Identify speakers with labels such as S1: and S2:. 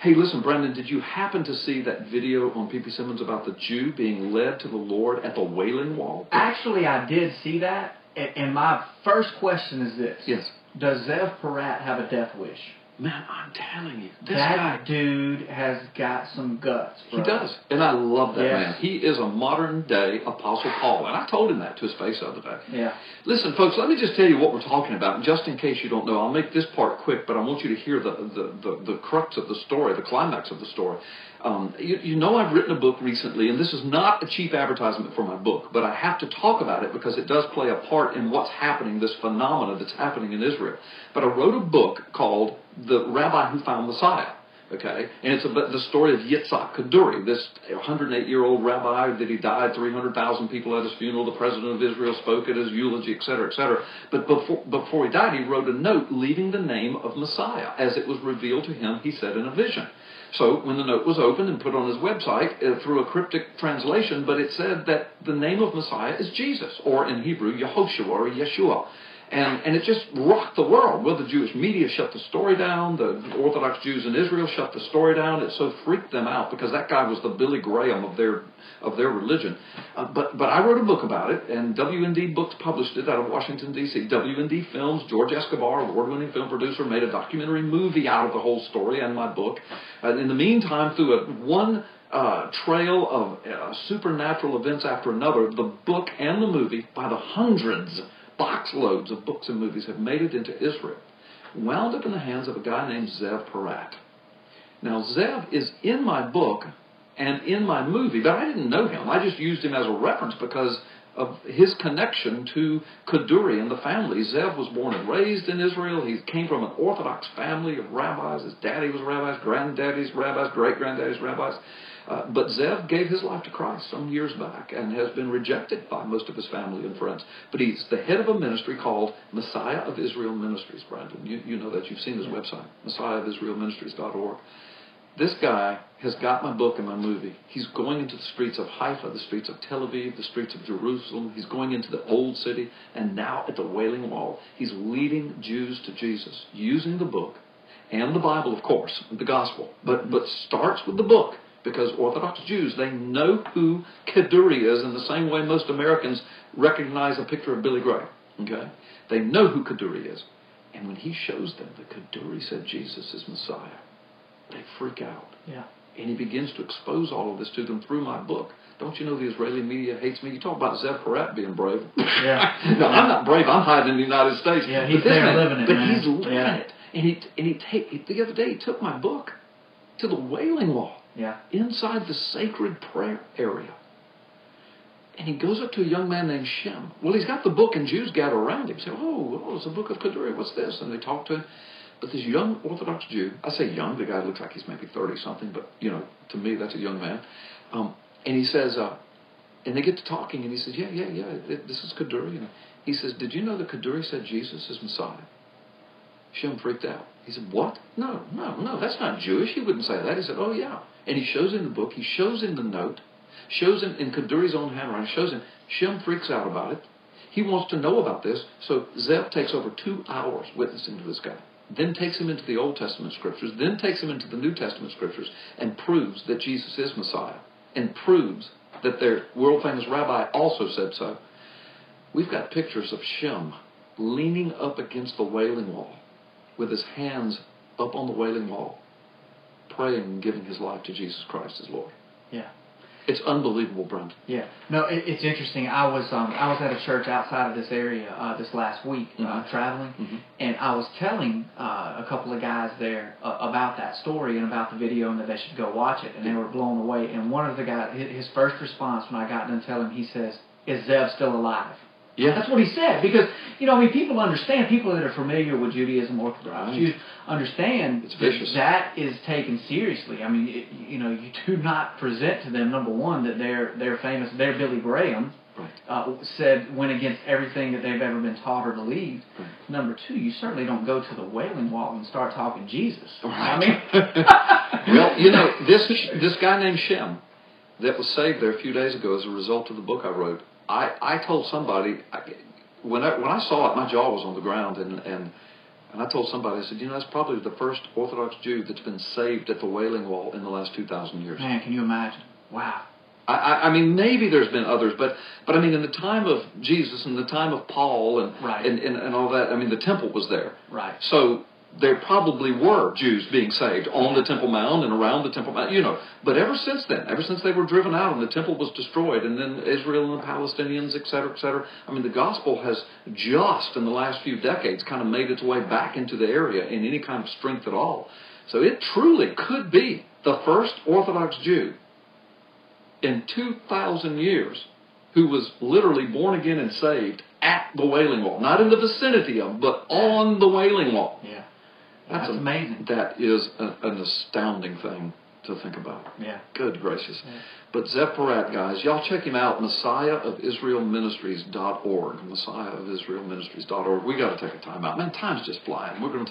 S1: Hey, listen, Brendan, did you happen to see that video on ppsimmons about the Jew being led to the Lord at the Wailing Wall?
S2: Actually, I did see that, and my first question is this.
S1: Yes.
S2: Does Zev Parat have a death wish?
S1: Man, I'm telling you,
S2: that dude has got some guts, bro.
S1: He does, and I love that
S2: Yes.
S1: man. He is a modern-day Apostle Paul, and I told him that to his face the other day.
S2: Yeah.
S1: Listen, folks, let me just tell you what we're talking about, just in case you don't know. I'll make this part quick, but I want you to hear the crux of the story, the climax of the story. You know I've written a book recently, and this is not a cheap advertisement for my book, but I have to talk about it because it does play a part in what's happening, this phenomena that's happening in Israel. But I wrote a book called The Rabbi Who Found Messiah. Okay, and it's about the story of Yitzhak Kaduri, this 108-year-old rabbi that he died, 300,000 people at his funeral, the president of Israel spoke at his eulogy, etc., etc. But before he died, he wrote a note leaving the name of Messiah. As it was revealed to him, he said in a vision. So when the note was opened and put on his website through a cryptic translation, but it said that the name of Messiah is Jesus, or in Hebrew, Yehoshua or Yeshua. And it just rocked the world. Well, the Jewish media shut the story down. The Orthodox Jews in Israel shut the story down. It so freaked them out because that guy was the Billy Graham of their religion. But I wrote a book about it, and WND Books published it out of Washington, D.C. WND Films, George Escobar, award-winning film producer, made a documentary movie out of the whole story and my book. In the meantime, through one trail of supernatural events after another, the book and the movie, by the hundreds, box loads of books and movies, have made it into Israel, wound up in the hands of a guy named Zev Parat. Now, Zev is in my book and in my movie, but I didn't know him. I just used him as a reference because of his connection to Kaduri and the family. Zev was born and raised in Israel. He came from an Orthodox family of rabbis. His daddy was rabbis, granddaddy's rabbis, great-granddaddy's rabbis. But Zev gave his life to Christ some years back and has been rejected by most of his family and friends. But he's the head of a ministry called Messiah of Israel Ministries, Brandon. You know that. You've seen his website, messiahofisraelministries.org. This guy has got my book and my movie. He's going into the streets of Haifa, the streets of Tel Aviv, the streets of Jerusalem. He's going into the Old City, and now at the Wailing Wall, he's leading Jews to Jesus using the book and the Bible, of course, the gospel. But starts with the book. Because Orthodox Jews, they know who Kaduri is in the same way most Americans recognize a picture of Billy Graham. Okay? They know who Kaduri is. And when he shows them that Kaduri said Jesus is Messiah, they freak out.
S2: Yeah.
S1: And he begins to expose all of this to them through my book. Don't you know the Israeli media hates me? You talk about Zev Parat being brave.
S2: Yeah.
S1: No, I'm not brave. I'm hiding in the United States.
S2: Yeah, he's there living it,
S1: but
S2: man.
S1: he's living it. And the other day he took my book to the Wailing Wall.
S2: Yeah.
S1: Inside the sacred prayer area. And he goes up to a young man named Shem. Well, he's got the book, and Jews gather around him. Say, oh, it's the book of Kaduri. What's this? And they talk to him. But this young Orthodox Jew, I say young, the guy looks like he's maybe 30-something, but, to me, that's a young man. And he says, and they get to talking, and he says, yeah, this is Kaduri. And he says, did you know that Kaduri said Jesus is Messiah? Shem freaked out. He said, what? No, that's not Jewish. He wouldn't say that. He said, oh, yeah. And he shows him the book. He shows him the note. Shows him in Kaduri's own handwriting. Shows him. Shem freaks out about it. He wants to know about this. So Zev takes over 2 hours witnessing to this guy. Then takes him into the Old Testament Scriptures. Then takes him into the New Testament Scriptures and proves that Jesus is Messiah. And proves that their world-famous rabbi also said so. We've got pictures of Shem leaning up against the Wailing Wall with his hands up on the Wailing Wall, praying and giving his life to Jesus Christ as Lord.
S2: Yeah.
S1: It's unbelievable, Brent.
S2: Yeah. No, it's interesting. I was at a church outside of this area this last week, traveling, and I was telling a couple of guys there about that story and about the video and that they should go watch it, and they were blown away. And one of the guys, his first response when I got done telling him, he says, "Is Zev still alive?"
S1: Yeah.
S2: That's what he said, because, people understand, people that are familiar with Judaism, Orthodox Jews, understand
S1: it's vicious.
S2: that is taken seriously. I mean, you do not present to them, number one, that they're famous, they're Billy Graham, went against everything that they've ever been taught or believed.
S1: Right.
S2: Number two, you certainly don't go to the Wailing Wall and start talking Jesus.
S1: Right.
S2: I mean,
S1: well, this guy named Shem that was saved there a few days ago as a result of the book I wrote, I told somebody, when I saw it, my jaw was on the ground, and And I told somebody, I said, that's probably the first Orthodox Jew that's been saved at the Wailing Wall in the last 2,000 years.
S2: Man, can you imagine? Wow.
S1: I mean, maybe there's been others, but I mean, in the time of Jesus and the time of Paul and all that, I mean, the temple was there.
S2: Right.
S1: So there probably were Jews being saved on the Temple Mount and around the Temple Mount, But ever since then, ever since they were driven out and the temple was destroyed, and then Israel and the Palestinians, et cetera, I mean, the gospel has just in the last few decades kind of made its way back into the area in any kind of strength at all. So it truly could be the first Orthodox Jew in 2,000 years who was literally born again and saved at the Wailing Wall. Not in the vicinity of, but on the Wailing Wall.
S2: Yeah. That's amazing.
S1: That is an astounding thing to think about.
S2: Yeah.
S1: Good gracious.
S2: Yeah.
S1: But Zev Porat, guys, y'all check him out, MessiahofIsraelMinistries.org. MessiahofIsraelMinistries.org. We got to take a time out. Man, time's just flying. We're going to take